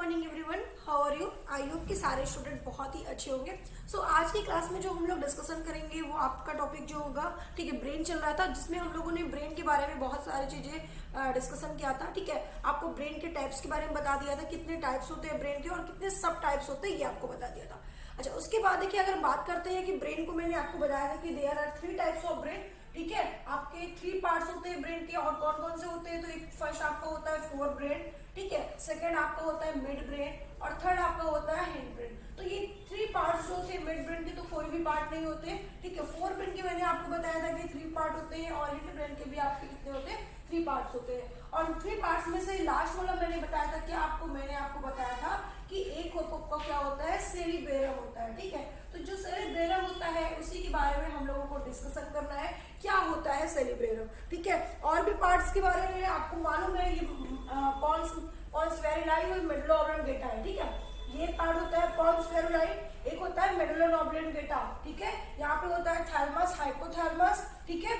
Morning everyone, how are you. I hope कि सारे student बहुत ही अच्छे होंगे। सो आज की क्लास में जो हम लोग डिस्कशन करेंगे वो आपका टॉपिक जो होगा, ठीक है, ब्रेन चल रहा था जिसमें हम लोगों ने ब्रेन के बारे में बहुत सारी चीजें डिस्कशन किया था। ठीक है, आपको ब्रेन के टाइप्स के बारे में बता दिया था, कितने टाइप्स होते हैं ब्रेन के और कितने सब टाइप्स होते हैं ये आपको बता दिया था। अच्छा, उसके बाद देखिए अगर बात करते हैं कि ब्रेन को मैंने आपको बताया था कि there are 3 types of brain. ठीक है, आपके 3 पार्ट्स होते हैं ब्रेन के और कौन कौन से होते हैं। तो एक फर्स्ट आपका होता है फोर ब्रेन, ठीक है, सेकंड आपका होता है मिड ब्रेन और थर्ड आपका होता है हिंड ब्रेन। तो ये 3 पार्ट्स जो थे मिड ब्रेन के तो कोई भी पार्ट नहीं होते। ठीक है, फोर ब्रेन के मैंने आपको बताया था कि 3 पार्ट होते हैं और हिंड ब्रेन के भी आपके कितने होते हैं, 3 पार्ट्स होते हैं। और 3 पार्ट्स में से लास्ट वाला मैंने बताया था कि मैंने आपको बताया था कि एक को क्या होता है, सेरिब्रेलम होता है। ठीक है, तो जो सेरिब्रेलम होता है उसी के बारे में हम लोगों को डिस्कशन करना है, क्या होता है सेरिब्रेलम। ठीक है, और भी पार्ट्स के बारे में आपको मालूम है, ये पॉन्स वेरिलाई और मेडुला ऑब्लोंगेटा है। ठीक है, ये पार्ट होता है पॉन्स वेरिलाई, एक होता है मेडुला ऑब्लोंगेटा। ठीक है, यहाँ पे होता है थैलमस, हाइपोथैलमस, ठीक है,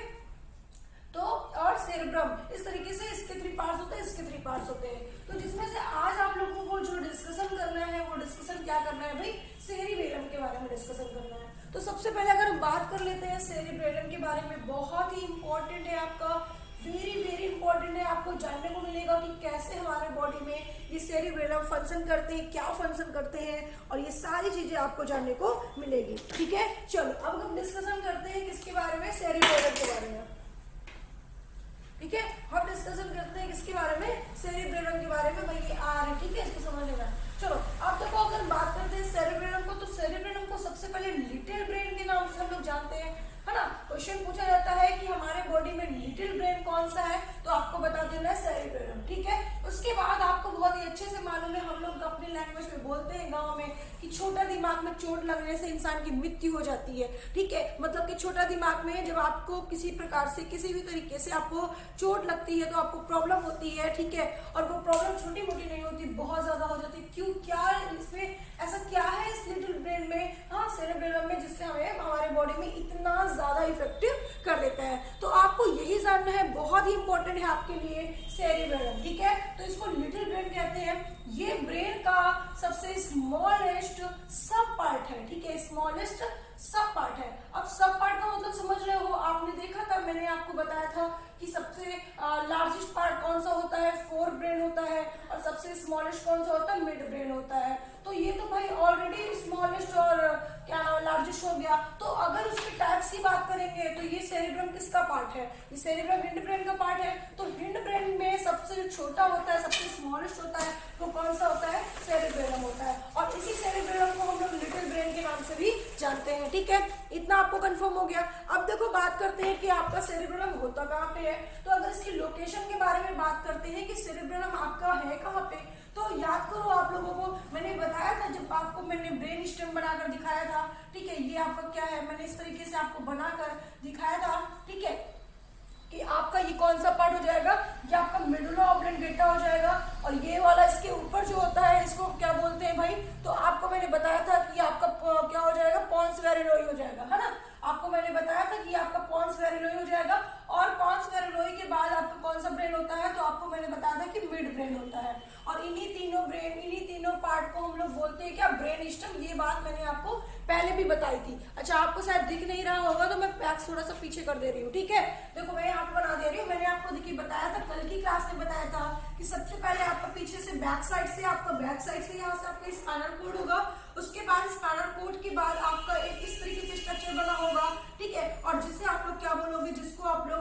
तो और सेरेब्रम। इस तरीके से इसके 3 पार्ट्स होते हैं, इसके 3 पार्ट्स होते हैं। तो जिसमें से आज आप लोगों को जो डिस्कशन करना है वो डिस्कशन क्या करना है भाई, सेरिब्रेलम के बारे में डिस्कशन करना है। तो सबसे पहले अगर हम बात कर लेते हैं सेरिब्रेलम के बारे में, बहुत ही इंपॉर्टेंट है आपका, वेरी वेरी इंपॉर्टेंट है। आपको जानने को मिलेगा कि कैसे हमारे बॉडी में ये सेरिब्रेलम फंक्शन करते हैं, क्या फंक्शन करते हैं, और ये सारी चीजें आपको जानने को मिलेगी। ठीक है, चलो अब हम डिस्कशन करते हैं किसके बारे में, सेरिब्रेलम के बारे में। ठीक है, हम डिस्कशन करते हैं किसके बारे में, सेरिब्रेलम के बारे में। भाई ये आर है, ठीक है, इसको समझ लेना। चलो अब देखो, अगर बात करते हैं सेरिब्रेलम को, तो सेरिब्रेलम को सबसे पहले लिटिल ब्रेन के नाम से हम लोग जानते हैं, है ना। क्वेश्चन पूछा जाता है कि हमारे बॉडी में लिटिल ब्रेन कौन सा है, तो आपको बता देना है सेरिब्रेलम। ठीक है, उसके बाद आपको बहुत ही अच्छे से मालूम है, हम लोग अपनी लैंग्वेज में बोलते हैं गाँव में कि छोटा दिमाग में चोट लगने से इंसान की मृत्यु हो जाती है। ठीक है, मतलब कि छोटा दिमाग में जब आपको किसी प्रकार से किसी भी तरीके से आपको चोट लगती है तो आपको प्रॉब्लम होती है। ठीक है, और वो प्रॉब्लम छोटी मोटी नहीं होती, बहुत ज्यादा हो जाती है। क्यों, क्या इसमें ऐसा क्या है इस लिटिल ब्रेन में, हाँ सेरिब्रेलम में, जिससे हमें हमारे बॉडी में इतना ज्यादा इफेक्टिव कर देता है। तो आपको यही जानना है, बहुत ही इंपॉर्टेंट है आपके लिए सेरिब्रेलम। ठीक है, तो इसको लिटिल ब्रेन कहते हैं। ये ब्रेन का सबसे स्मॉलेस्ट सब पार्ट है। ठीक है, स्मॉलेस्ट सब पार्ट है। अब सब पार्ट का मतलब समझ रहे हो, आपने देखा था, मैंने आपको बताया था कि सबसे लार्जेस्ट पार्ट कौन सा होता है, फोर ब्रेन होता है, और सबसे स्मॉलेस्ट कौन सा होता है, मिड ब्रेन होता है। तो ये तो भाई ऑलरेडी स्मॉलेस्ट और क्या नाम लार्जेस्ट हो गया। तो अगर उसके टाइप्स की बात करेंगे तो ये सेरिब्रम किसका पार्ट है, ये सेरिब्रम हिंड ब्रेन का पार्ट है। तो हिंड ब्रेन में सबसे छोटा होता है, सबसे स्मॉलेस्ट होता है, वो कौन सा होता है, सेरिब्रेलम होता है। और इसी सेरिब्रेलम को हम लोग लिटिल ब्रेन के नाम से भी जानते हैं। ठीक है, इतना आपको कंफर्म हो गया। अब देखो बात करते हैं कि आपका सेरिब्रेलम होता कहाँ पे है। तो अगर इसकी लोकेशन के बारे में बात करते हैं कि सेरिब्रेलम आपका है कहाँ पे, तो याद करो आप लोगों को मैंने बताया था, जब आपको मैंने ब्रेन स्टेम बनाकर दिखाया था। ठीक है, ये आपका क्या है, मैंने इस तरीके से आपको बनाकर दिखाया था। ठीक है, कि आपका ये कौन सा पार्ट हो जाएगा, ये आपका मेडुला ऑब्लोंगेटा हो जाएगा। और ये वाला इसके ऊपर जो होता है इसको क्या बोलते हैं भाई, तो आपको मैंने बताया था कि आपका क्या हो जाएगा, पॉन्स वेरिलोई हो जाएगा, है ना। आपको मैंने बताया था कि आपका पॉन्स वेरिलोई हो जाएगा। और पॉन्स वेरिलोई के बाद आपका कौन सा ब्रेन होता है, तो आपको मैंने बताया था कि मिड ब्रेन होता है। और इन्हीं तीनों ब्रेन, इन्हीं तीनों पार्ट को हम लोग बोलते हैं क्या, ब्रेन स्टेम। ये बात मैंने आपको पहले भी बताई थी। अच्छा, आपको शायद दिख नहीं रहा होगा तो मैं पैक्स थोड़ा सा पीछे कर दे रही हूँ। ठीक है, देखो मैं यहाँ बना दे रही हूँ। मैंने आपको देखिए बताया था, कल की क्लास में बताया था कि सबसे पहले आपका पीछे से बैक साइड से, आपका बैक साइड से यहाँ से आपका स्पाइनल कोड होगा। उसके बाद स्पाइनल कोड के बाद आपका एक इस तरीके से स्ट्रक्चर बना होगा। ठीक है, और जिसे आप लोग क्या बोलोगे, जिसको आप लोग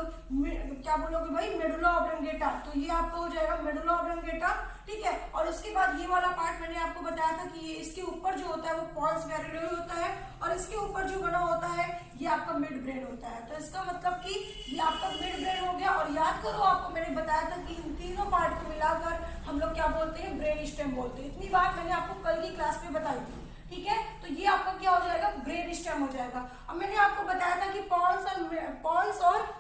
क्या बोलोगे भाई, मेडुला ऑब्लोंगेटा। तो ये आपका हो जाएगा मेडुला ऑब्लोंगेटा। ठीक है, और उसके बाद ये वाला पार्ट मैंने आपको बताया था कि ये इसके ऊपर जो होता है वो पॉन्स वेरिलोई होता है, और इसके ऊपर जो बना होता है ये आपका मिड ब्रेन होता है। तो इसका मतलब कि ये आपका मिड ब्रेन हो गया। और याद करो, आपको मैंने बताया था कि इन तीनों पार्ट को मिलाकर हम लोग क्या बोलते हैं, ब्रेन स्टेम बोलते हैं। इतनी बात मैंने आपको कल की क्लास में बताई थी। ठीक है, तो ये आपका क्या हो जाएगा, ब्रेन स्टेम हो जाएगा। अब मैंने आपको बताया था कि पॉन्स और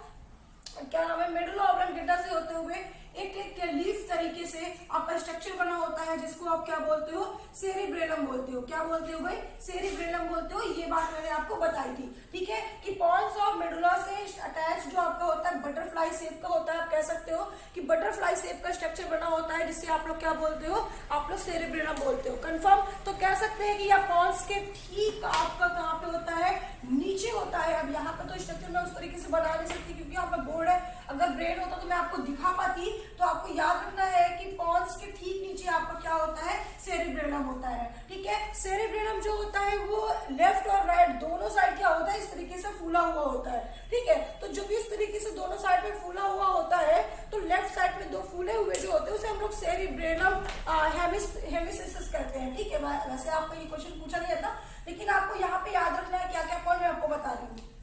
क्या नाम है, मेडुला ऑब्लोंगेटा से होते हुए एक लीफ तरीके से आपका स्ट्रक्चर बना होता है, जिसको आप क्या बोलते हो, सेरिब्रेलम बोलते हो। क्या बोलते हो भाई, सेरिब्रेलम बोलते हो। ये बात मैंने आपको बताई थी, ठीक है, कि पॉन्स ऑफ मेडुला से अटैच जो आपका होता है बटरफ्लाई शेप का होता है। आप कह सकते हो कि बटरफ्लाई शेप का स्ट्रक्चर बना होता है, जिससे आप लोग क्या बोलते हो, आप लोग सेरिब्रेलम बोलते हो। कंफर्म। तो कह सकते हैं कि यह पॉन्स के ठीक आपका कहाँ पे होता है, नीचे होता है। अब यहाँ पे तो स्ट्रक्चर मैं उस तरीके से बना नहीं सकती क्योंकि यहाँ पे बोर्ड है। अगर ब्रेन होता तो मैं आपको दिखा पाती। तो आपको याद रखना है कि पॉन्स के ठीक नीचे आपका क्या होता है, सेरिब्रेलम होता है, ठीक है। सेरिब्रेलम जो होता है वो लेफ्ट और राइट दोनों साइड क्या होता है, इस तरीके से फूला हुआ होता है, ठीक है। तो जब इस तरीके से दोनों साइड में फूला हुआ होता है तो लेफ्ट साइड में दो फूले हुए जो होते हैं उसे हम लोग सेरिब्रेलम हेमिसिस कहते हैं, ठीक है। वैसे आपको ये क्वेश्चन पूछा नहीं जाता, लेकिन आपको यहाँ पे याद रखना है क्या क्या पॉइंट मैं आपको बता रही हूँ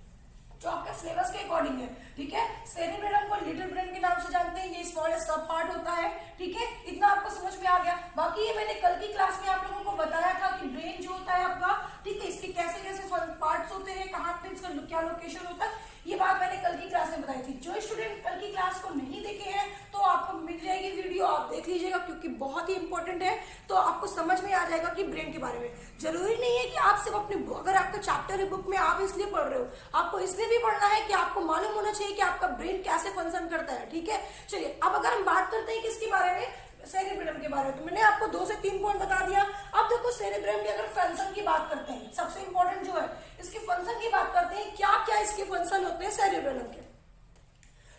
जो आपके सिलेबस के अकॉर्डिंग है, ठीक है। सेरिब्रेलम को लिटिल ब्रेन के नाम से जानते हैं, ये स्मॉलेस्ट सब पार्ट होता है, ठीक है। इतना आपको समझ में आ गया। बाकी ये मैंने कल की क्लास में आप लोगों को बताया था कि ब्रेन जो होता है आपका, ठीक है, इसके कैसे कैसे पार्ट्स होते हैं, कहाँ पे इसका क्या लोकेशन होता है, ये बात मैंने कल की क्लास में बताई थी। जो स्टूडेंट कल की क्लास को नहीं देखे हैं तो आपको मिल जाएगी वीडियो, आप देख लीजिएगा क्योंकि बहुत ही इंपॉर्टेंट है। तो आपको समझ में आ जाएगा कि ब्रेन के बारे में। जरूरी नहीं है कि आप सिर्फ अपने, अगर आपका चैप्टर है बुक में आप इसलिए पढ़ रहे हो, आपको इसलिए भी पढ़ना है कि आपको मालूम होना चाहिए कि आपका ब्रेन कैसे फंक्शन करता है, ठीक है। चलिए अब अगर हम बात करते हैं किसके बारे में, सेरिब्रेलम के बारे में, तो मैंने आपको 2 से 3 पॉइंट बता दिया। अब देखो सेरिब्रेलम के अगर फंक्शन की बात करते हैं, सबसे इंपॉर्टेंट जो है इसके फंक्शन की बात करते हैं, क्या क्या इसके फंक्शन होते हैं सेरिब्रेलम के।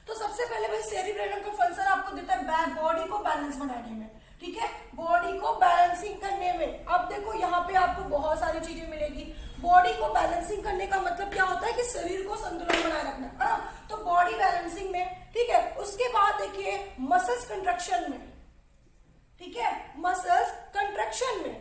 तो सबसे पहले भाई सेरिब्रेलम का फंक्शन आपको देता है बॉडी को बैलेंस बनाने में, ठीक है, बॉडी को बैलेंसिंग करने में। अब देखो यहाँ पे आपको बहुत सारी चीजें मिलेगी। बॉडी को बैलेंसिंग करने का मतलब क्या होता है कि शरीर को संतुलन बनाए रखना, है ना। तो बॉडी बैलेंसिंग में, ठीक है। उसके बाद देखिए मसल्स कंट्रक्शन में, ठीक है, मसल्स कंट्रक्शन में,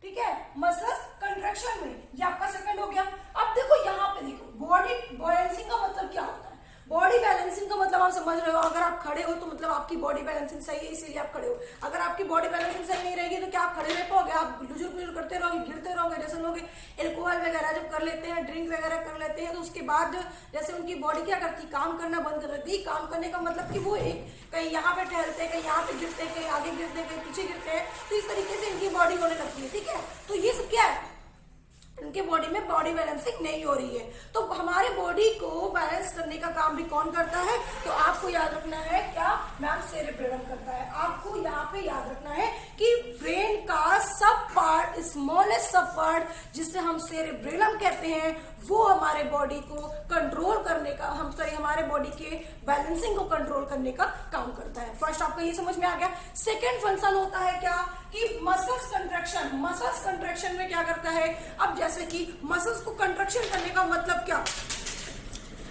ठीक है, मसल्स कंट्रक्शन में, ये आपका सेकंड हो गया। अब देखो यहाँ पे देखो बॉडी बैलेंसिंग का मतलब क्या होता है। बॉडी बैलेंसिंग का मतलब आप समझ रहे हो, अगर आप खड़े हो तो मतलब आपकी बॉडी बैलेंसिंग सही है इसीलिए आप खड़े हो। अगर आपकी बॉडी बैलेंसिंग सही नहीं रहेगी तो क्या आप खड़े रह पाओगे, आप लुजुर करते रहोगे, गिरते रहोगे। जैसे लोग एल्कोहल वगैरह जब कर लेते हैं, ड्रिंक वगैरह कर लेते हैं, तो उसके बाद जैसे उनकी बॉडी क्या करती है, काम करना बंद कर देती है। काम करने का मतलब कि वो एक कहीं यहाँ पे टहलते हैं, कहीं यहाँ पे गिरते हैं, कहीं आगे गिरते हैं, कहीं पीछे गिरते हैं, तो इस तरीके से इनकी बॉडी होने लगती है, ठीक है। तो ये सब क्या है, इनके बॉडी में बॉडी बैलेंसिंग नहीं हो रही है। तो हमारे बॉडी को बैलेंस करने का काम भी कौन करता है, तो आपको याद रखना है क्या, मैम सेरिब्रेलम करता है। आपको यहाँ पे याद रखना है कि ब्रेन का सब पार्ट, स्मॉलेस्ट सब पार्ट जिसे हम सेरिब्रेलम कहते हैं, वो हमारे बॉडी को कंट्रोल करने का, हमारे बॉडी के बैलेंसिंग को कंट्रोल करने का काम करता है। फर्स्ट आपको ये समझ में आ गया। सेकेंड फंक्शन होता है क्या, कि मसल्स कंट्रैक्शन। मसल्स कंट्रैक्शन में क्या करता है, अब जैसे कि मसल्स को कंट्रैक्शन करने का मतलब क्या,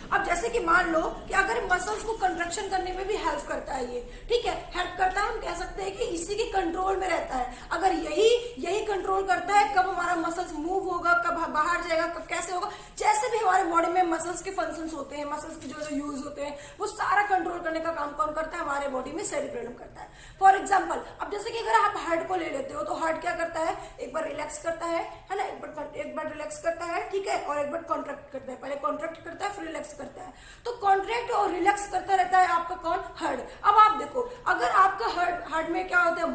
अब जैसे कि मान लो कि अगर मसल्स को कंट्रैक्शन करने में भी हेल्प करता है ये, ठीक है, हेल्प करता है। हम कह सकते हैं कि इसी के कंट्रोल में रहता है। अगर यही कंट्रोल करता है कब हमारा मसल्स मूव होगा, कब बाहर जाएगा, कब कैसे होगा। जैसे भी हमारे बॉडी में मसल्स के फंक्शंस होते हैं, मसल्स के जो यूज होते हैं, वो सारा कंट्रोल करने का काम कौन करता है, हमारे बॉडी में सेरिब्रेलम करता है। फॉर एग्जाम्पल, अब जैसे कि अगर आप हार्ट को ले लेते हो तो हार्ट क्या करता है, एक बार रिलैक्स करता है ना, एक बार रिलैक्स करता है, ठीक है, और एक बार कॉन्ट्रैक्ट करता है। पहले कॉन्ट्रैक्ट करता है फिर रिलैक्स करता है। तो कॉन्ट्रैक्ट और रिलैक्स करता रहता है आपका कौन, हार्ट। अब आप देखो अगर आपका हार्ट में क्या होता है,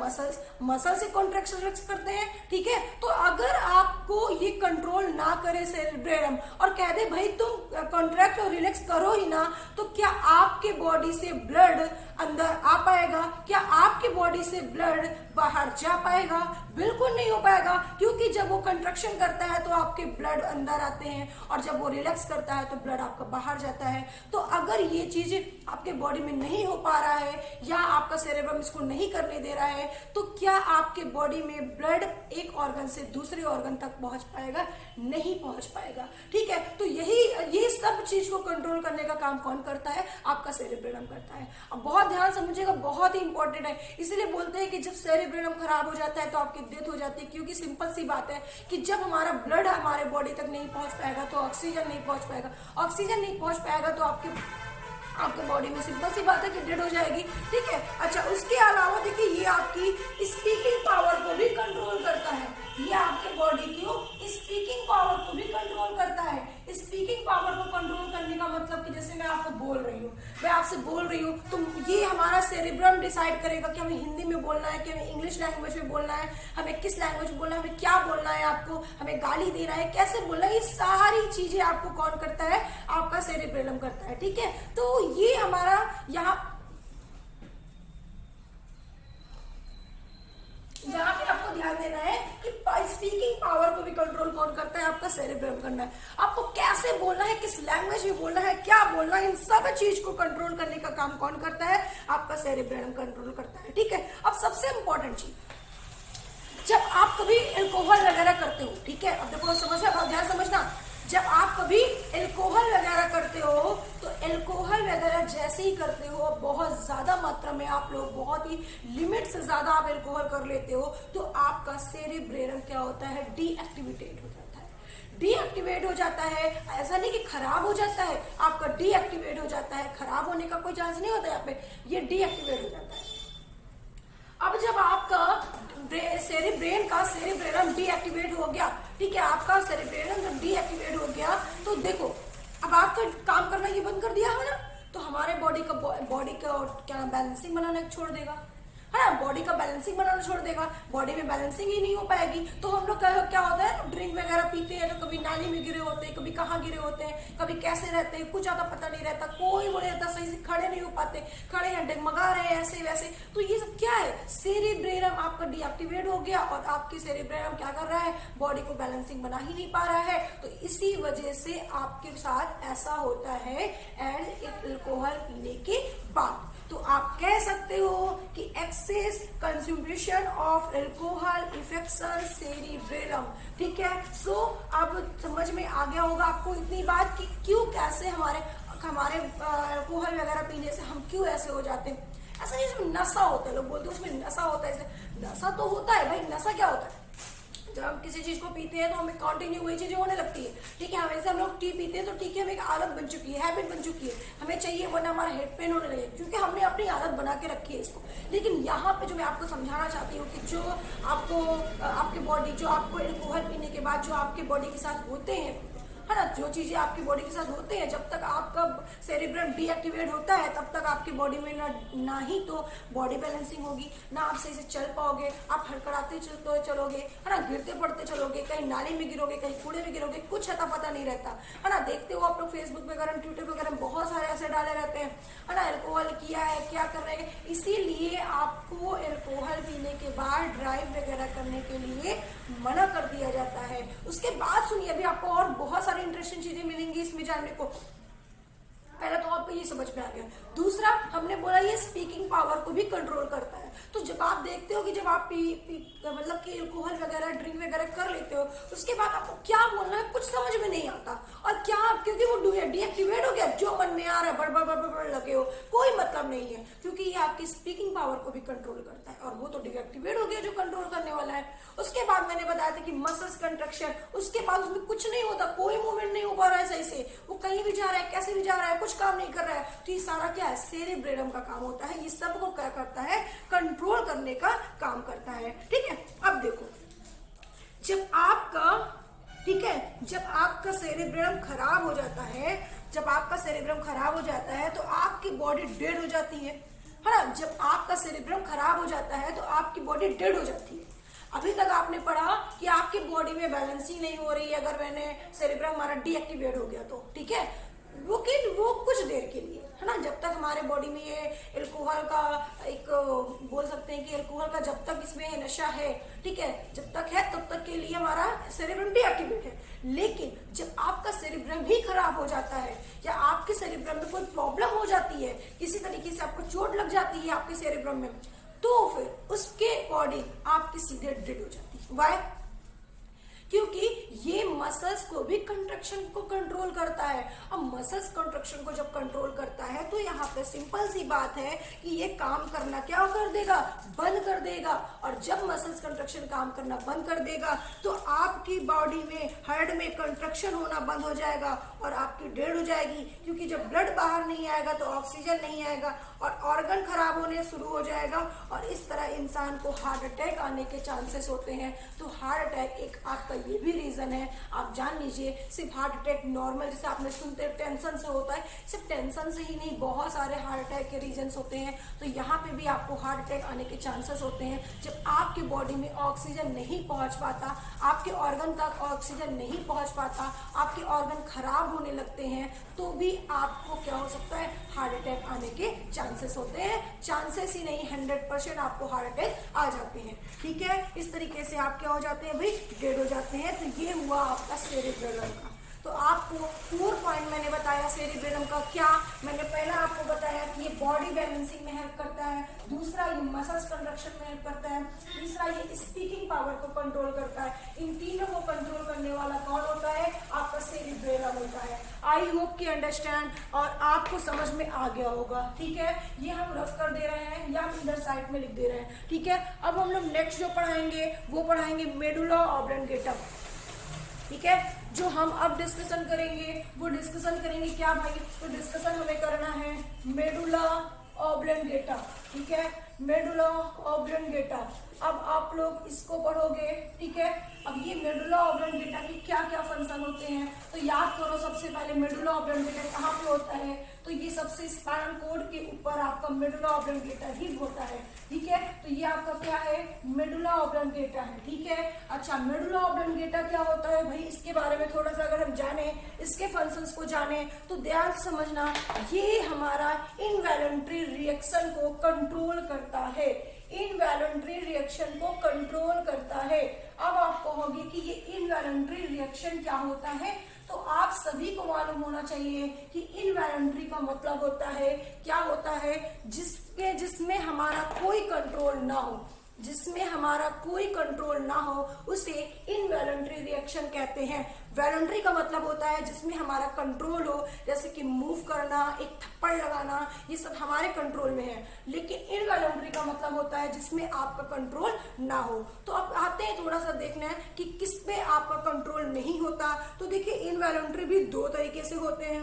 मसल्स से कॉन्ट्रैक्शन रिलैक्स करते हैं, ठीक है। तो अगर आपको ये कंट्रोल ना करे सेरिब्रेलम और कह दे भाई तुम कॉन्ट्रैक्ट और रिलैक्स करो ही ना, तो क्या आपके बॉडी से ब्लड अंदर आ पाएगा, क्या आपके बॉडी से ब्लड बाहर जा पाएगा, बिल्कुल नहीं हो पाएगा। क्योंकि जब वो कंट्रैक्शन करता है तो आपके ब्लड अंदर आते हैं और जब वो रिलैक्स करता है तो ब्लड आपका बाहर जाता है। तो अगर ये चीज आपके बॉडी में नहीं हो पा रहा है या आपका सेरेब्रम इसको नहीं करने दे रहा है, तो क्या आपके बॉडी में ब्लड एक ऑर्गन से दूसरे ऑर्गन तक पहुंच पाएगा, नहीं पहुंच पाएगा, ठीक है। तो ये सब चीज को कंट्रोल करने का काम कौन करता है, आपका सेरेब्रम करता है। अब बहुत ध्यान समझिएगा, बहुत ही इंपॉर्टेंट है। इसलिए बोलते हैं कि जब सेरेब्रम खराब हो जाता है तो आपकी डेथ हो जाती है, क्योंकि सिंपल सी बात है कि जब हमारा ब्लड हमारे बॉडी तक नहीं पहुंच पाएगा तो ऑक्सीजन नहीं पहुंच पाएगा, ऑक्सीजन नहीं पहुंच पाएगा तो आपके बॉडी में सिंपल सी बात है कि डेड हो जाएगी, ठीक है। अच्छा, उसके अलावा देखिए ये आपकी स्पीकिंग पावर को भी कंट्रोल करता है, ये आपके बॉडी की स्पीकिंग पावर को भी कंट्रोल करता है। स्पीकिंग पावर को कंट्रोल करने का मतलब कि जैसे मैं आपको बोल रही हूँ, मैं आपसे बोल रही हूँ, तो ये हमारा सेरेब्रम डिसाइड करेगा कि हमें हिंदी में बोलना है, कि हमें इंग्लिश लैंग्वेज में बोलना है, हमें किस लैंग्वेज में बोलना है, हमें क्या बोलना है, आपको हमें गाली देना है, कैसे बोलना है, ये सारी चीजें आपको कौन करता है, आपका सेरेब्रम करता है। ठीक है, तो ये हमारा यहाँ पे आपको ध्यान देना है कि स्पीकिंग पावर को भी कंट्रोल कौन करता है, आपका सेरेब्रम करना है। आपको कैसे बोलना है, किस लैंग्वेज में बोलना है, क्या बोलना है, इन सब चीज को कंट्रोल करने का काम कौन करता है, आपका सेरेब्रम कंट्रोल करता है। ठीक है, अब सबसे इंपॉर्टेंट चीज, जब आप कभी अल्कोहल वगैरह करते हो, ठीक है, अब देखो समझना, बहुत ध्यान समझना, जब आप कभी अल्कोहल वगैरह करते हो तो अल्कोहल वगैरह जैसे ही करते हो, बहुत ज्यादा मात्रा में आप लोग, बहुत ही लिमिट से ज्यादा आप अल्कोहल कर लेते हो, तो आपका सेरेब्रम क्या होता है, डीएक्टिवेटेड हो जाता है। डीएक्टिवेट हो जाता है, ऐसा नहीं कि खराब हो जाता है, आपका डीएक्टिवेट हो जाता है, खराब होने का कोई चांस नहीं होता यहाँ पे, ये डीएक्टिवेट हो जाता है। अब जब आपका सेरेब्रम डीएक्टिवेट हो गया, ठीक है, आपका सेरेब्रम जब डीएक्टिवेट हो गया तो देखो अब आपका काम करना ये बंद कर दिया है ना, तो हमारे बॉडी का क्या बैलेंसिंग बनाना छोड़ देगा, है ना, बॉडी का बैलेंसिंग बनाना छोड़ देगा, बॉडी में बैलेंसिंग ही नहीं हो पाएगी। तो हम लोग क्या होता है, ड्रिंक वगैरह पीते हैं तो कभी नाली में गिरे होते हैं, कभी कहाँ गिरे होते हैं, कभी कैसे रहते हैं, कुछ ज्यादा पता नहीं रहता, कोई वो रहता, सही से खड़े नहीं हो पाते, खड़े हैं डगमगा रहे हैं ऐसे वैसे। तो ये सब क्या है, सेरेब्रम आपका डीएक्टिवेट हो गया और आपकी सेरेब्रम क्या कर रहा है, बॉडी को बैलेंसिंग बना ही नहीं पा रहा है। तो इसी वजह से आपके साथ ऐसा होता है एंड अल्कोहल पीने के बाद। तो आप कह सकते हो कि excess consumption of alcohol effects cerebrum. ठीक है, सो अब समझ में आ गया होगा आपको इतनी बात कि क्यों, कैसे हमारे अल्कोहल वगैरह पीने से हम क्यों ऐसे हो जाते हैं। ऐसा नहीं, इसमें नशा होता है, लोग बोलते हैं उसमें नशा होता है, नशा तो होता है भाई। नशा क्या होता है, जब हम किसी चीज को पीते हैं तो हमें कंटिन्यू वही चीजें होने लगती है। ठीक है, हमें से हम लोग टी पीते हैं तो ठीक है, हमें एक आदत बन चुकी है, हैबिट बन चुकी है, हमें चाहिए, वरना हमारा हेड पेन होने लगे, क्योंकि हमने अपनी आदत बना के रखी है इसको। लेकिन यहाँ पे जो मैं आपको समझाना चाहती हूँ कि जो आपको आपके बॉडी, जो आपको अल्कोहल पीने के बाद जो आपके बॉडी के साथ होते हैं, है ना, जो चीजें आपकी बॉडी के साथ होते हैं, जब तक आपका सेरेब्रम डीएक्टिवेट होता है तब तक आपकी बॉडी में ना ही तो बॉडी बैलेंसिंग होगी, ना आप सही से चल पाओगे, आप हड़कड़ाते चलोगे, है ना, गिरते पड़ते चलोगे, कहीं नाली में गिरोगे, कहीं कूड़े में गिरोगे, कुछ अता पता नहीं रहता, है ना। देखते हो आप लोग फेसबुक वगैरह, ट्विटर वगैरह बहुत सारे ऐसे डाले रहते हैं, है ना, अल्कोहल किया है, क्या कर रहे हैं। इसीलिए आपको अल्कोहल पीने के बाद ड्राइव वगैरह करने के लिए मना कर दिया जाता है। उसके बाद सुनिए, अभी आपको और बहुत सारी इंटरेस्टिंग चीजें मिलेंगी इसमें जानने को। पहला तो आपको ये समझ में आ गया। दूसरा, हमने बोला ये स्पीकिंग पावर को भी कंट्रोल करता है। तो जब आप देखते हो कि जब आप मतलब कि अल्कोहल वगैरह, ड्रिंक वगैरह कर लेते हो, उसके बाद आपको क्या बोलना है कुछ समझ में नहीं आता, और क्या, क्योंकि वो डीएक्टिवेट हो गया, जो मन में आ रहा है बड़बड़ लगे हो, कोई मतलब नहीं है, क्योंकि ये आपकी स्पीकिंग पावर को भी कंट्रोल करता है, और वो तो डीएक्टिवेट हो गया जो कंट्रोल करने वाला है। उसके बाद मैंने बताया था कि मसल्स कंट्रक्शन, उसके बाद उसमें कुछ नहीं होता, कोई मूवमेंट नहीं हो पा रहा है सही से, वो कहीं भी जा रहा है, कैसे भी जा रहा है, कुछ काम नहीं कर रहा है। तो ये सारा क्या है, सेरेब्रम का काम होता है, ये सबको क्या करता है, कंट्रोल करने का काम करता है। ठीक है, अब देखो, जब आपका, ठीक है, जब आपका सेरेब्रम खराब हो जाता है, जब आपका सेरेब्रम खराब हो जाता है तो आपकी बॉडी डेड हो जाती है ना। जब आपका सेरेब्रम खराब हो जाता है तो आपकी बॉडी डेड हो जाती है। अभी तक आपने पढ़ा कि आपकी बॉडी में बैलेंसिंग नहीं हो रही है अगर मैंने सेरेब्रम हमारा डीएक्टिवेट हो गया तो, ठीक है, वो कुछ देर के लिए, है ना, जब तक हमारे बॉडी में ये अल्कोहल का एक बोल सकते हैं कि अल्कोहल का जब तक इसमें नशा है, ठीक है, जब तक है तब तक के लिए हमारा सेरेब्रम डीएक्टिवेट है। लेकिन जब आपका सेरेब्रम ही खराब हो जाता है या आपके सेरेब्रम में कोई प्रॉब्लम हो जाती है, किसी तरीके से आपको चोट लग जाती है आपके सेरेब्रम में, तो फिर उसके अकॉर्डिंग आपकी सीधे डेड हो जाती है। वाई? क्योंकि ये मसल्स को भी कंट्रक्शन को कंट्रोल करता है। अब मसल्स कंट्रक्शन को जब कंट्रोल करता है तो यहाँ पे सिंपल सी बात है कि ये काम करना क्या कर देगा, बंद कर देगा। और जब मसल्स कंट्रक्शन काम करना बंद कर देगा तो आपकी बॉडी में, हार्ट में कंट्रक्शन होना बंद हो जाएगा और आपकी डेड हो जाएगी। क्योंकि जब ब्लड बाहर नहीं आएगा तो ऑक्सीजन नहीं आएगा और ऑर्गन खराब होने शुरू हो जाएगा और इस तरह इंसान को हार्ट अटैक आने के चांसेस होते हैं। तो हार्ट अटैक एक आपका ये भी रीजन है। आप जान लीजिए सिर्फ हार्ट अटैक नॉर्मल जैसे आपने सुनते टेंशन से होता है, सिर्फ टेंशन से ही नहीं, बहुत सारे हार्ट अटैक के रीजंस होते हैं। तो यहाँ पे भी आपको हार्ट अटैक आने के चांसेस होते हैं जब आपके बॉडी में ऑक्सीजन नहीं पहुंच पाता, आपके ऑर्गन तक ऑक्सीजन नहीं पहुंच पाता, आपके ऑर्गन खराब होने लगते हैं, तो भी आपको क्या हो सकता है, हार्ट अटैक आने के चांसेस होते हैं। चांसेस ही नहीं, 100% आपको हार्ट अटैक आ जाते हैं। ठीक है, इस तरीके से आप क्या हो जाते हैं भाई, डेड हो जाते हैं। तो ये हुआ आपका सेरेब्रम का। तो आपको 4 पॉइंट मैंने बताया सेरेब्रम का। क्या मैंने पहला आपको बताया कि ये बॉडी बैलेंसिंग में हेल्प करता है, दूसरा ये मसल्स कंडक्शन में हेल्प करता है, तीसरा ये स्पीकिंग पावर को कंट्रोल करता है। इन तीनों को कंट्रोल करने वाला कौन होता है, आपका सेरेब्रम होता है। आई होप कि अंडरस्टैंड और आपको समझ में आ गया होगा। ठीक है, ये हम रफ कर दे रहे हैं या हम इधर साइड में लिख दे रहे हैं। ठीक है, अब हम लोग नेक्स्ट जो पढ़ाएंगे वो पढ़ाएंगे मेडुला ऑब्लंगेटा। ठीक है, जो हम अब डिस्कशन करेंगे वो डिस्कशन करेंगे क्या भाई, तो डिस्कशन हमें करना है मेडुला ऑब्लंगेटा। ठीक है, मेडुला ऑब्लंगेटा। अब आप लोग इसको पढ़ोगे। ठीक है, अब ये मेडुला ऑब्लंगेटा की क्या क्या फंक्शन होते हैं तो याद करो। सबसे पहले मेडुला ऑब्लंगेटा कहाँ पे होता है, तो ये सबसे स्पाइनल कॉर्ड के ऊपर आपका मेडुला ऑब्लंगेटा ही होता है। ठीक है, तो ये आपका क्या है, मेडुला ऑब्लंगेटा है। ठीक है, अच्छा मेडुला ऑब्लंगेटा क्या होता है भाई, इसके बारे में थोड़ा सा अगर हम जाने, इसके फंक्शंस को जाने तो ध्यान से समझना। ये हमारा इनवॉलंटरी रिएक्शन को कंट्रोल करता है, इनवॉलंटरी रिएक्शन को कंट्रोल करता है। अब आप कहोगे कि ये इनवॉलंटरी रिएक्शन क्या होता है, तो आप सभी को मालूम होना चाहिए कि इनवॉलंटरी का मतलब होता है, क्या होता है, जिसमें हमारा कोई कंट्रोल ना हो, जिसमें हमारा कोई कंट्रोल ना हो उसे इनवॉलंटरी रिएक्शन कहते हैं। वॉलंटरी का मतलब होता है जिसमें हमारा कंट्रोल हो, जैसे कि मूव करना, एक थप्पड़ लगाना, ये सब हमारे कंट्रोल में है। लेकिन इनवॉलंटरी का मतलब होता है जिसमें आपका कंट्रोल ना हो। तो अब आते हैं थोड़ा सा देखना है कि किस पे आपका कंट्रोल नहीं होता। तो देखिए इनवॉलंटरी भी 2 तरीके से होते हैं,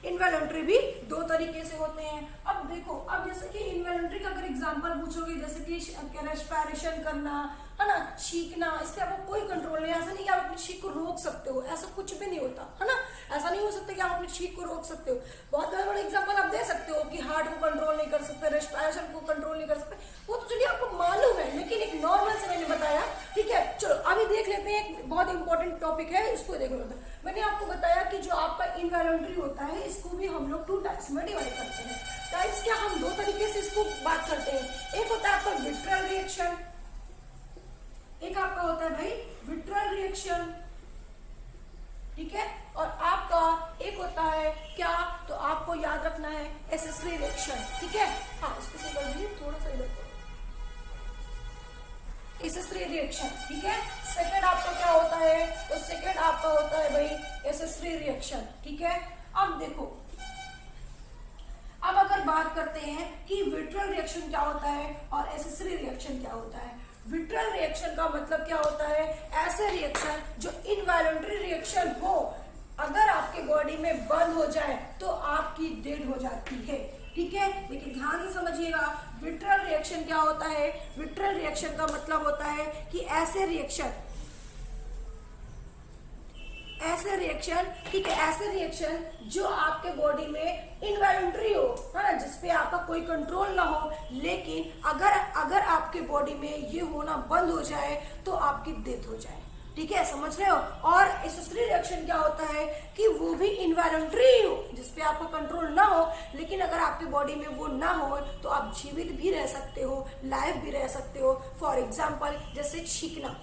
इनवॉलंटरी भी 2 तरीके से होते हैं। अब देखो, अब जैसे कि इनवॉलंटरी का अगर एग्जांपल पूछोगे, जैसे कि रेस्पिरेशन करना है ना, छींकना, इससे आपको कोई कंट्रोल नहीं। ऐसा नहीं कि आप अपनी छींक को रोक सकते हो, ऐसा कुछ भी नहीं होता है ना। ऐसा नहीं हो सकता कि आप अपनी छींक को रोक सकते हो। बहुत बड़ा बड़ा एग्जांपल आप दे सकते हो कि हार्ट को कंट्रोल नहीं कर सकते, रेस्पिरेशन को कंट्रोल नहीं कर सकते, वो तो चलिए आपको मालूम है, लेकिन एक नॉर्मल से मैंने बताया। ठीक है, चलो अभी देख लेते हैं, एक बहुत इंपॉर्टेंट टॉपिक है, इसको देख लो। मैंने आपको बताया कि जो आपका इनवॉलंटरी होता है इसको भी हम लोग 2 टाइप्स में डिवाइड करते हैं। टाइप्स क्या, हम 2 तरीके से इसको बात करते हैं। एक होता है आपका विट्रल रिएक्शन, एक आपका होता है भाई विट्रल रिएक्शन। ठीक है, और आपका एक होता है क्या, तो आपको याद रखना है एसेसरी रिएक्शन। ठीक है, हाँ इसको से कर दीजिए थोड़ा सा इधर, एसेसरी रिएक्शन। ठीक है, सेकंड आपका क्या होता है, तो सेकंड आपका होता है भाई एसेसरी रिएक्शन। ठीक है, अब देखो, अब अगर बात करते हैं कि विट्रल रिएक्शन क्या होता है और एसेसरी रिएक्शन क्या होता है। विट्रल रिएक्शन का मतलब क्या होता है, ऐसे रिएक्शन जो इनवॉलंटरी रिएक्शन हो, अगर आपके बॉडी में बंद हो जाए तो आपकी डेड हो जाती है। ठीक है, लेकिन ध्यान से समझिएगा, विट्रल रिएक्शन क्या होता है। विट्रल रिएक्शन का मतलब होता है कि ऐसे रिएक्शन, ठीक है, ऐसे रिएक्शन जो आपके बॉडी में इनवॉलंटरी हो, है ना, जिसपे आपका कोई कंट्रोल ना हो, लेकिन अगर आपके बॉडी में ये होना बंद हो जाए तो आपकी डेथ हो जाए। ठीक है, समझ रहे हो। और एसेसरी रिएक्शन क्या होता है कि वो भी इनवॉलंटरी हो, जिसपे आपका कंट्रोल ना हो, लेकिन अगर आपके बॉडी में वो ना हो तो आप जीवित भी रह सकते हो, लाइव भी रह सकते हो। फॉर एग्जाम्पल जैसे छींकना,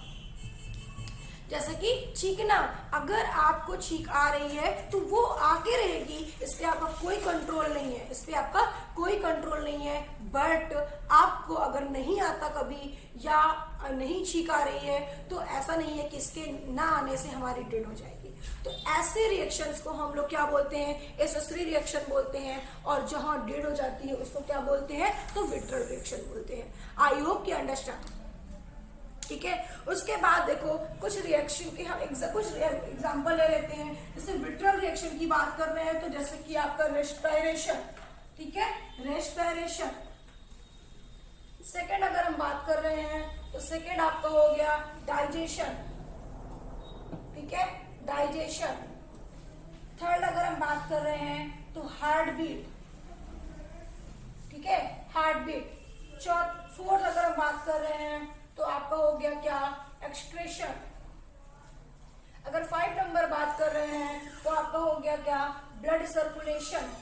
जैसे कि छींकना, अगर आपको छींक आ रही है तो वो आके रहेगी, इस पे आपका कोई कंट्रोल नहीं है, इस पे आपका कोई कंट्रोल नहीं है। बट आपको अगर नहीं आता कभी या नहीं छींक आ रही है तो ऐसा नहीं है कि इसके ना आने से हमारी डेड हो जाएगी। तो ऐसे रिएक्शंस को हम लोग क्या बोलते हैं, एसेसरी रिएक्शन बोलते हैं। और जहां डेड हो जाती है उसको क्या बोलते हैं, तो विट्रल रिएक्शन बोलते हैं। आई होप कि अंडरस्टैंड। ठीक है, उसके बाद देखो कुछ रिएक्शन के हम कुछ एग्जांपल ले लेते हैं। जैसे विट्रल रिएक्शन की बात कर रहे हैं तो जैसे कि आपका रेस्पिरेशन। ठीक है, रेस्पिरेशन। सेकंड अगर हम बात कर रहे हैं तो सेकंड आपका हो गया डाइजेशन। है, डाइजेशन। थर्ड अगर हम बात कर रहे हैं तो हार्ट बीट, ठीक है, हार्ट बीट। फोर्थ अगर हम बात कर रहे हैं तो आपका हो गया क्या, एक्सक्रेशन। अगर 5 नंबर बात कर रहे हैं तो आपका हो गया क्या, ब्लड सर्कुलेशन।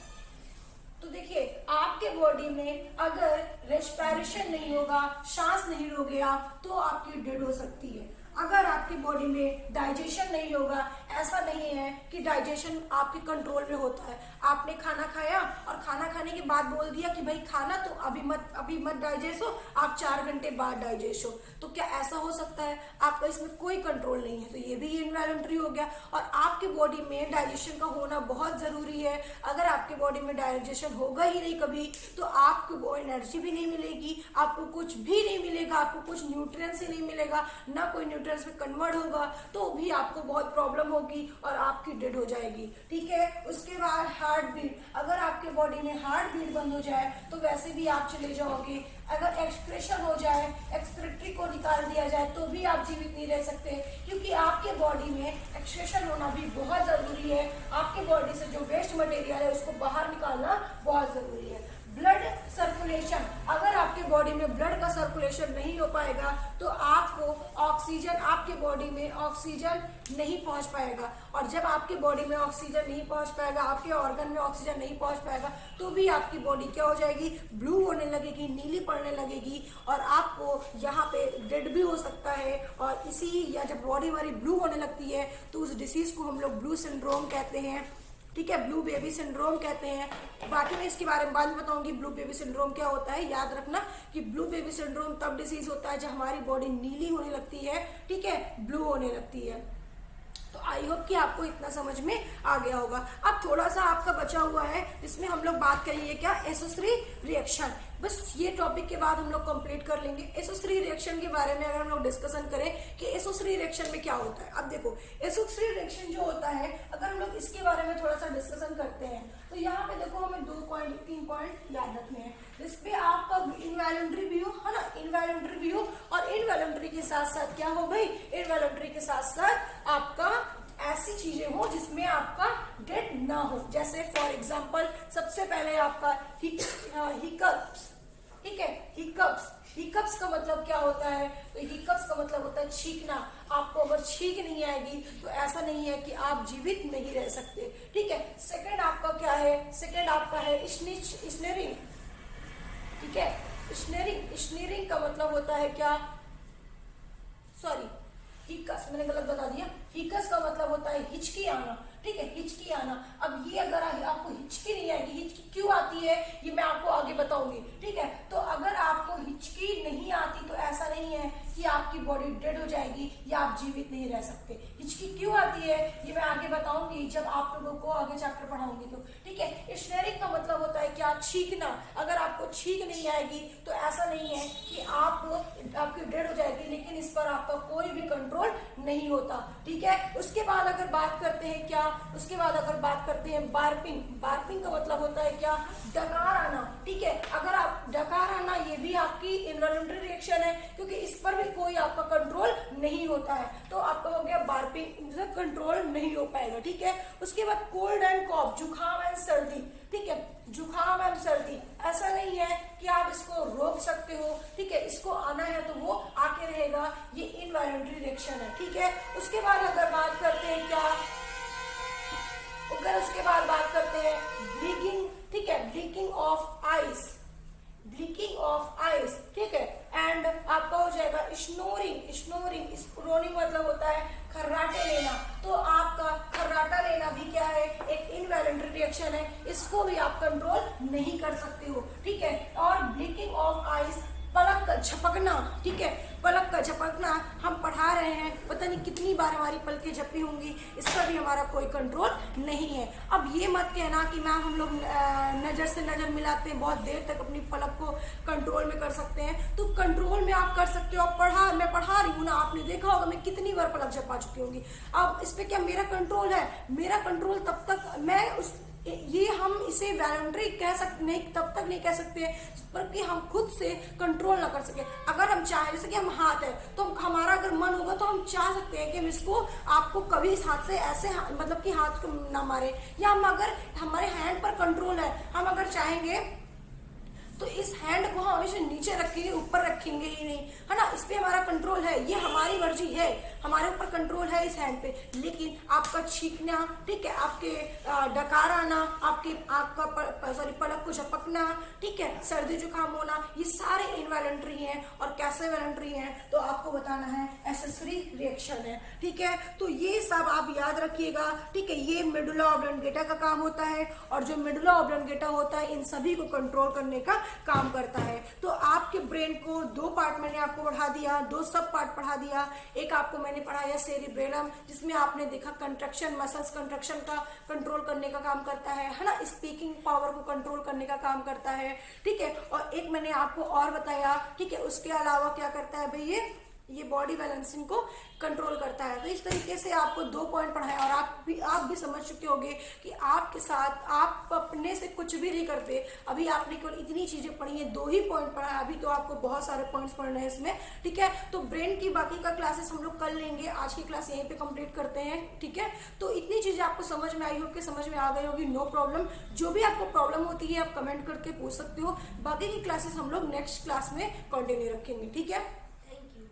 तो देखिए आपके बॉडी में अगर रेस्पिरेशन नहीं होगा, सांस नहीं लोगे आप, तो आपकी डेड हो सकती है। अगर आपकी बॉडी में डाइजेशन नहीं होगा, ऐसा नहीं है कि डाइजेशन आपके कंट्रोल में होता है। आपने खाना खाया और खाना खाने के बाद बोल दिया कि भाई खाना तो अभी मत डाइजेस्ट हो, आप 4 घंटे बाद डाइजेस्ट हो, तो क्या ऐसा हो सकता है? आपका इसमें कोई कंट्रोल नहीं है, तो ये भी इनवॉलंटरी हो गया। और आपके बॉडी में डाइजेशन का होना बहुत जरूरी है। अगर आपके बॉडी में डाइजेशन होगा ही नहीं कभी, तो आपको एनर्जी भी नहीं मिलेगी, आपको कुछ भी नहीं मिलेगा, आपको कुछ न्यूट्रिएंट्स ही नहीं मिलेगा, ना कोई न्यूट्रिएंट्स में कन्वर्ट होगा, तो भी आपको बहुत प्रॉब्लम होगी और आपकी डेड हो जाएगी। ठीक है, उसके बाद हार्ट बीट। अगर आपके बॉडी में हार्ट बीट बंद हो जाए तो वैसे भी आप चले जाओगे। अगर एक्सक्रेशन हो जाए, एक्सक्रेटरी को निकाल दिया जाए, तो भी आप जीवित नहीं रह सकते, क्योंकि आपके बॉडी में एक्सक्रेशन होना भी बहुत जरूरी है। आपके बॉडी से जो वेस्ट मटेरियल है उसको बाहर निकालना बहुत जरूरी है। Blood circulation. अगर आपके बॉडी में ब्लड का सर्कुलेशन नहीं हो पाएगा तो आपको ऑक्सीजन, आपके बॉडी में ऑक्सीजन नहीं पहुंच पाएगा। और जब आपके बॉडी में ऑक्सीजन नहीं पहुंच पाएगा, आपके ऑर्गन में ऑक्सीजन नहीं पहुंच पाएगा, तो भी आपकी बॉडी क्या हो जाएगी, ब्लू होने लगेगी, नीली पड़ने लगेगी, और आपको यहाँ पे डेड भी हो सकता है। और इसी या जब बॉडी हमारी ब्लू होने लगती है तो उस डिसीज को हम लोग ब्लू सिंड्रोम कहते हैं। ठीक है, ब्लू बेबी सिंड्रोम कहते हैं। बाकी मैं इसके बारे में बाद में बताऊंगी ब्लू बेबी सिंड्रोम क्या होता है। याद रखना कि ब्लू बेबी सिंड्रोम तब डिसीज होता है जब हमारी बॉडी नीली होने लगती है, ठीक है, ब्लू होने लगती है। तो आई होप कि आपको इतना समझ में आ गया होगा। अब थोड़ा सा आपका बचा हुआ है जिसमें हम लोग बात करेंगे क्या, एसोसिएटरी रिएक्शन। बस ये टॉपिक के बाद हम लोग कंप्लीट कर लेंगे। एसोसिएटरी रिएक्शन के बारे में अगर हम लोग डिस्कशन करें कि एसोसिएटरी रिएक्शन में क्या होता है। अब देखो एसोसिएटरी रिएक्शन जो होता है, अगर हम लोग इसके बारे में थोड़ा सा डिस्कशन करते हैं तो यहाँ पे देखो हमें 3 पॉइंट याद रखने हैं। जिसपे आपका इनवॉलंटरी व्यू है ना, इनवॉलंटरी व्यू, और इनवॉलंटरी के साथ साथ क्या हो भाई, इनवॉलंटरी के साथ साथ आपका ऐसी चीजें हो जिसमें आपका डेड ना हो। जैसे फॉर एग्जांपल सबसे पहले आपका हिकअप्स। ठीक है, हिकअप्स। हिकअप्स का मतलब क्या होता है, तो हिकअप्स का मतलब होता है छींकना। आपको अगर छींक नहीं आएगी तो ऐसा नहीं है कि आप जीवित नहीं रह सकते। ठीक है, सेकंड आपका क्या है, सेकंड आपका है स्नेरिंग। ठीक है, स्नेरिंग का मतलब होता है क्या, सॉरी हिकस, मैंने गलत बता दिया। हिकस का मतलब होता है हिचकी आना। ठीक है, हिचकी आना। अब ये अगर आपको हिचकी नहीं आएगी, हिचकी क्यों आती है ये मैं आपको आगे बताऊंगी। ठीक है, तो अगर आपको हिचकी नहीं आती तो ऐसा नहीं है कि आपकी बॉडी डेड हो जाएगी या आप जीवित नहीं रह सकते। हिचकी क्यों आती है ये मैं आगे बताऊंगी जब आप लोगों को आगे चैप्टर पढ़ाऊंगी तो। ठीक है, स्नेरिंग का मतलब होता है क्या, छींकना। अगर आपको छींक नहीं आएगी तो ऐसा नहीं है कि आपकी डेड हो जाएगी, लेकिन इस पर आपका कोई भी कंट्रोल नहीं होता। ठीक है, उसके बाद अगर बात करते हैं क्या, उसके बाद अगर बात करते हैं बार्पिंग। बार्पिंग का मतलब होता है क्या, डकार आना। ठीक है, अगर आप डकार आना, ये भी आपकी इनवॉलंटरी रिएक्शन है, क्योंकि इस पर भी कोई आपका कंट्रोल नहीं होता है। तो आपका हो गया बार्पिंग, कंट्रोल नहीं हो पाएगा। ठीक है, उसके बाद कोल्ड एंड कॉफ, जुकाम एंड सर्दी। ठीक है, जुकाम एंड सर्दी, ऐसा नहीं है कि आप इसको रोक सकते हो। ठीक है, इसको आना है तो वो आके रहेगा, ये इनवॉलंटरी रिएक्शन है। ठीक है, उसके बाद अगर बात करते हैं क्या, अगर उसके बाद बात करते हैं ब्लीकिंग। ठीक है, ब्लीकिंग ऑफ आइस, ब्लीकिंग ऑफ आइस। ठीक है, एंड आपका हो जाएगा स्नोरिंग। स्नोरिंग मतलब होता है खर्राटे लेना। तो आपका खर्राटा लेना भी क्या है, एक इनवॉलंटरी रिएक्शन है, इसको भी आप कंट्रोल नहीं कर सकते हो। ठीक है, और ब्लिंकिंग ऑफ आइस, पलक का झपकना। ठीक है, पलक का झपकना हम पढ़ा रहे हैं, पता नहीं कितनी बार हमारी पलकें झपकी होंगी, इस पर भी हमारा कोई कंट्रोल नहीं है। अब ये मत कहना कि मैम हम लोग नजर से नजर मिलाते हैं, बहुत देर तक अपनी पलक को कंट्रोल में कर सकते हैं। तो कंट्रोल में आप कर सकते हो। मैं पढ़ा रही हूँ ना, आपने देखा होगा मैं कितनी बार पलक झपा चुकी होंगी। अब इस पे क्या मेरा कंट्रोल है, मेरा कंट्रोल तब तक मैं ये हम इसे वॉलंटरी कह सकते नहीं, तब तक नहीं कह सकते पर कि हम खुद से कंट्रोल ना कर सके। अगर हम चाहें, जैसे कि हम हाथ है तो हमारा अगर मन होगा तो हम चाह सकते हैं कि हम इसको, आपको कभी इस हाथ से ऐसे मतलब कि हाथ को ना मारे, या हम अगर हमारे हैंड पर कंट्रोल है, हम अगर चाहेंगे तो इस हैंड को हम हमेशा नीचे रखेंगे, ऊपर रखेंगे ही नहीं, है ना। इस पे हमारा कंट्रोल है, ये हमारी मर्जी है, हमारे ऊपर कंट्रोल है इस हैंड पे। लेकिन आपका छींकना, ठीक है, आपके डकार आना, आपके आपका पलक को झपकना, ठीक है, सर्दी जुकाम होना, ये सारे इनवॉलंटरी हैं। और कैसे वॉलंटरी हैं तो आपको बताना है, एसेसरी रिएक्शन है, ठीक है। तो ये सब आप याद रखिएगा, ठीक है। ये मेडुला ऑब्लंगेटा का काम होता है, और जो मेडुला ऑब्लंगेटा होता है इन सभी को कंट्रोल करने का काम करता है। तो आपके ब्रेन को दो पार्ट मैंने आपको पढ़ा दिया, दो सब पार्ट पढ़ा दिया। एक आपको मैंने पढ़ाया सेरिब्रेलम, जिसमें आपने देखा कंट्रक्शन, मसल्स कंट्रक्शन का कंट्रोल करने का काम करता है ना, स्पीकिंग पावर को कंट्रोल करने का काम करता है, ठीक है। और एक मैंने आपको और बताया, ठीक है, उसके अलावा क्या करता है भाई, ये बॉडी बैलेंसिंग को कंट्रोल करता है। तो इस तरीके से आपको दो पॉइंट पढ़ाए, और आप भी समझ चुके होंगे कि आपके साथ आप अपने से कुछ भी नहीं करते। अभी आपने केवल इतनी चीजें पढ़ी है, दो ही पॉइंट पढ़ा है, अभी तो आपको बहुत सारे पॉइंट्स पढ़ने हैं इसमें, ठीक है। तो ब्रेन की बाकी का क्लासेस हम लोग कर लेंगे, आज की क्लास यहीं पे कंप्लीट करते हैं, ठीक है। तो इतनी चीजें आपको समझ में आई होगी, समझ में आ गई होगी, नो प्रॉब्लम। जो भी आपको प्रॉब्लम होती है आप कमेंट करके पूछ सकते हो। बाकी की क्लासेस हम लोग नेक्स्ट क्लास में कंटिन्यू रखेंगे, ठीक है।